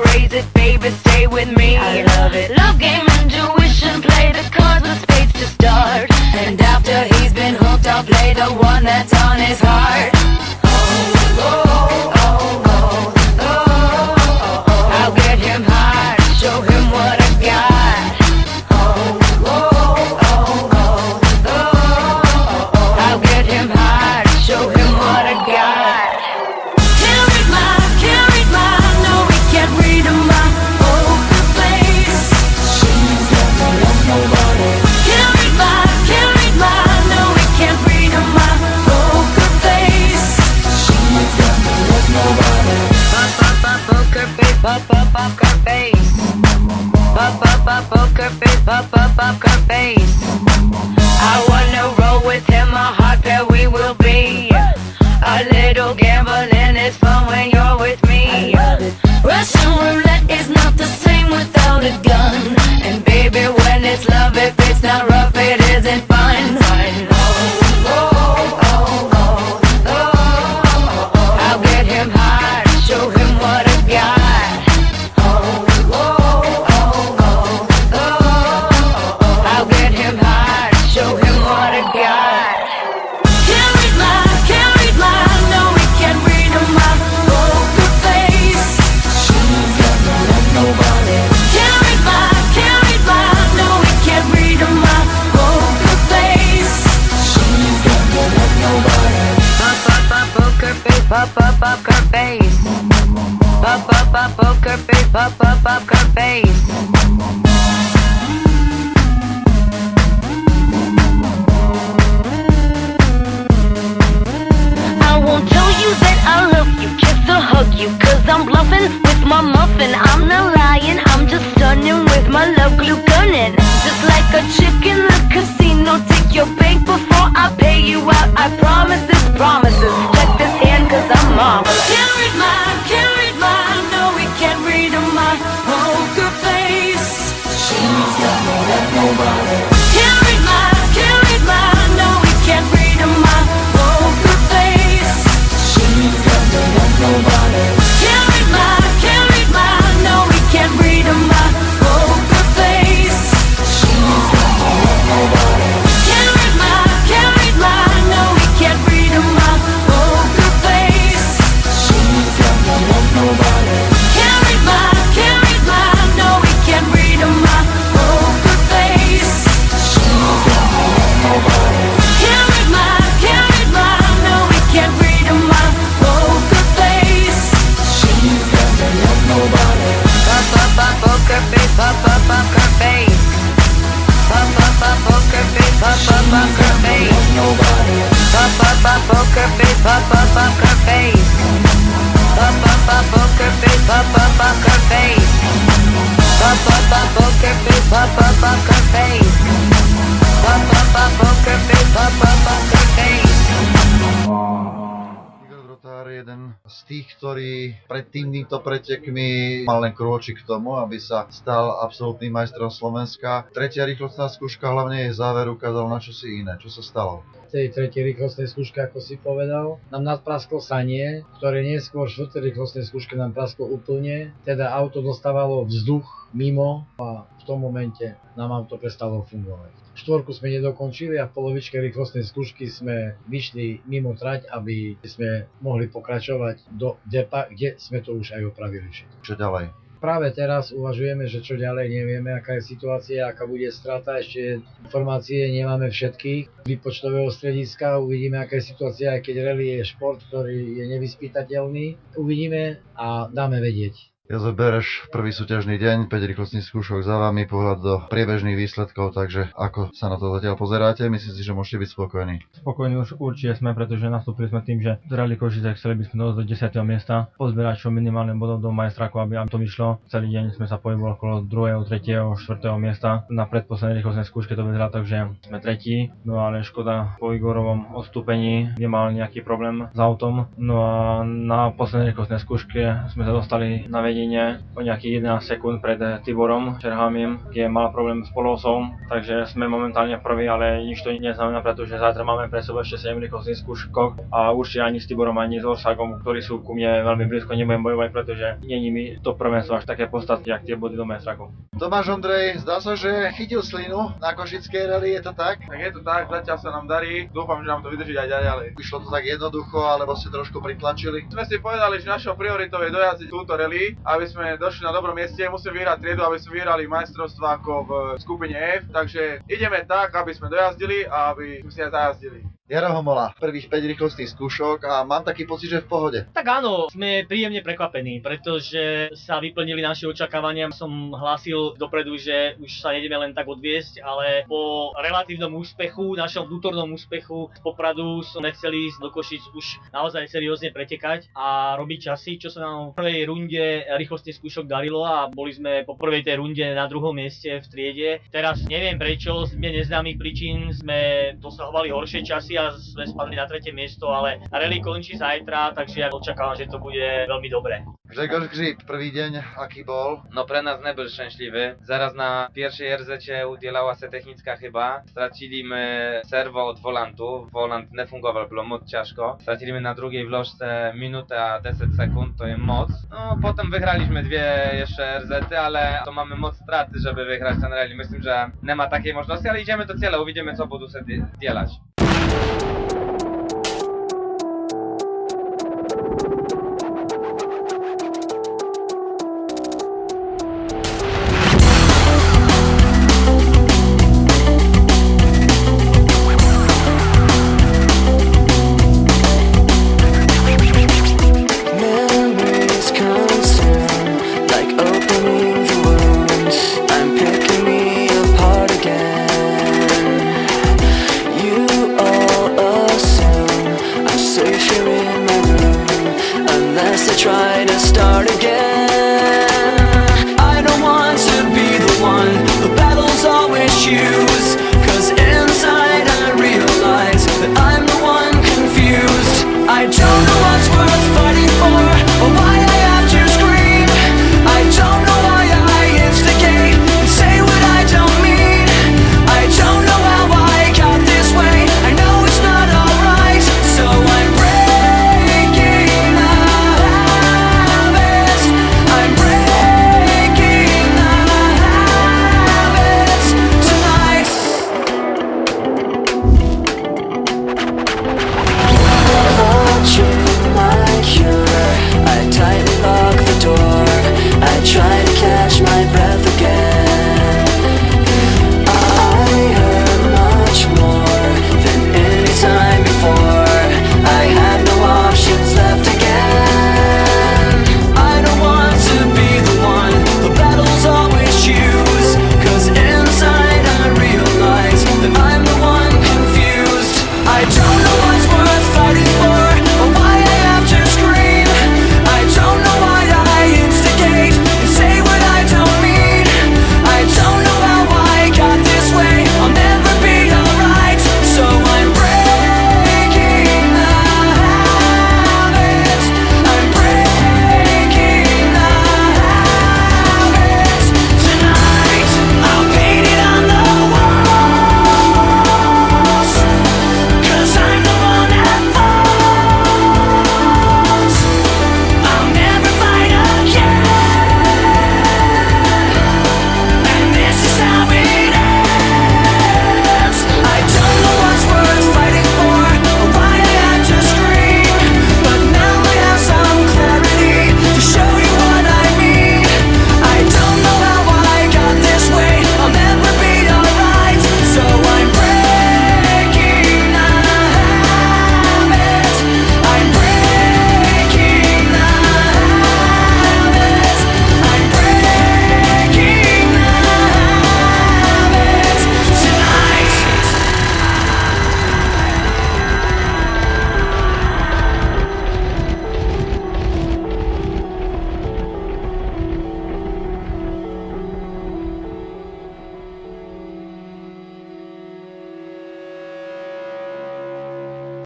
raise it, baby, stay with me. I love it. Love game, intuition, play the cards with spades to start. And after he's been hooked, I'll play the one that's on his heart. I'll get him high, show him what I got. I'll get him high, show him what I got. Can't read my, no, we can't read my poker face. She's got no love, nobody. Can't read my, no, we can't read my poker face. She's got no love, nobody. Poker face, poker face. Poker face, poker face. I wanna roll with him, a hot pair we will be. A little gambling is fun when you're with me. Russian roulette is not the same without a gun. And baby, when it's love, if it's not rough, it isn't fun. I'll get him high, show him what I got. I'll get him high, show him what I got. Can't read my, no, we can't read my poker face. She's got no love, nobody. Can't read my, no, we can't read my poker face. She's got no love, nobody. Poker face, poker face. Poker face, poker face. I won't tell you that I love you, kiss or hug you, cause I'm bluffing with my muffin. I'm not lying, I'm just stunning with my love glue gunning. Just like a chick in the casino, take your bank before I pay you out. I promise this promises, check this hand cause I'm marvelous. Can't read my, no, we can't read my poker face. She's got no love, nobody. Can't read my, no, we can't read my poker face. She's got no love, nobody. Can't read my, no, we can't read my poker face. She's got no love, nobody. Can't read my, no, we can't read my poker face. She's got no love, nobody. Can't read my, no, we can't read my poker face. She's got no love, nobody. Can't read my, no, we can't read my poker face. She's got no love, nobody. Poker face, poker face. Poker face, poker face. Nobody. Poker face, poker face. Poker face, poker face. Poker face, poker face. Poker face, poker face. Igor Drotár je jeden z tých, ktorý pred týmto pretekmi mal len krôčik k tomu, aby sa stal absolútnym majstrom Slovenska. Tretia rýchlostná skúška, hlavne jej záver, ukázal na čosi iné. Čo sa stalo? V tej tretej rýchlostnej skúške, ako si povedal, nám nadprasklo sanie, ktoré neskôr v štvrtej rýchlostnej skúške nám prasklo úplne. Teda auto dostávalo vzduch mimo a v tom momente nám auto prestalo fungovať. Štvorku sme nedokončili a v polovičke rýchlostnej skúšky sme vyšli mimo trať, aby sme mohli pokračovať do depa, kde sme to už aj opravili všetko. Čo ďalej? Práve teraz uvažujeme, že čo ďalej, nevieme, aká je situácia, aká bude strata, ešte informácie nemáme všetky z výpočtového strediska, uvidíme, aká je situácia, aj keď rally je šport, ktorý je nevyspytateľný, uvidíme a dáme vedieť. Jozef Bereš, prvý súťažný deň, 5 rýchlostných skúšok za vami, pohľad do priebežných výsledkov, takže ako sa na to zatiaľ pozeráte? Myslím si, že môžete byť spokojní. Spokojní už určite sme, pretože nastúpili sme tým, že z Rally Košice chceli by sme dojsť do 10. miesta, pozbierať čo minimálne bodov do majstráku, aby to vyšlo. Celý deň sme sa pohybovali okolo 2., 3., 4. miesta. Na predposlednej rýchlostnej skúške to vyzerá tak, že sme tretí, no ale škoda po Igorovom odstúpení nemal nejaký problém s autom. No a na poslednej rýchlostnej skúške sme sa dostali na vedenie dedine o nejakých 11 sekúnd pred Tiborom Čerhámim, kde mal problém s polosom, takže sme momentálne prví, ale nič to neznamená, pretože zajtra máme pre sebou ešte 7 rýchlostných skúšok a určite ani s Tiborom, ani s Orsagom, ktorí sú ku mne veľmi blízko, nebudem bojovať, pretože není mi to prvenstvo až také podstatné, jak tie body do majstrákov. Tomáš Ondrej, zdá sa, že chytil slinu na košickej rally, je to tak? Tak je to tak, zatiaľ sa nám darí, dúfam, že nám to vydrží aj ďalej. Vyšlo to tak jednoducho, alebo ste trošku pritlačili? Sme si povedali, že našou prioritou je dojazdiť túto rally, aby sme došli na dobrom mieste, musíme vyhrať triedu, aby sme vyhrali majstrovstvá ako v skupine F, takže ideme tak, aby sme dojazdili a aby sme si aj zajazdili. Jaro Homola, prvých 5 rýchlostných skúšok a mám taký pocit, že v pohode. Tak áno, sme príjemne prekvapení, pretože sa vyplnili naše očakávania. Som hlásil dopredu, že už sa nejdeme len tak odviesť, ale po relatívnom úspechu, našom vnútornom úspechu z Popradu sme chceli ísť do Košic už naozaj seriózne pretekať a robiť časy, čo sa nám v prvej runde rýchlostných skúšok darilo a boli sme po prvej tej runde na druhom mieste v triede. Teraz neviem prečo, z neznámych príčin sme dosahovali horšie časy a sme spadli na tretie miesto, ale rally končí zajtra, takže ja očakávam, že to bude veľmi dobré. Grzegorz Grzyb, prvý deň, aký bol? No pre nás nebyl szczęśliwy. Zaraz na pierwszej RZ udzielała się technicka chyba. Straciliśmy serwo od volantu. Volant nie fungował, było moc ciężko. Straciliśmy na drugiej vlożce minutę a 10 sekund, to jest moc. No potem wygraliśmy dwie jeszcze RZ, ale to mamy moc straty, żeby wygrać ten rally. Myślę, że nie ma takiej możliwości, ale idziemy do celu, uwidzimy co będą się dzielać.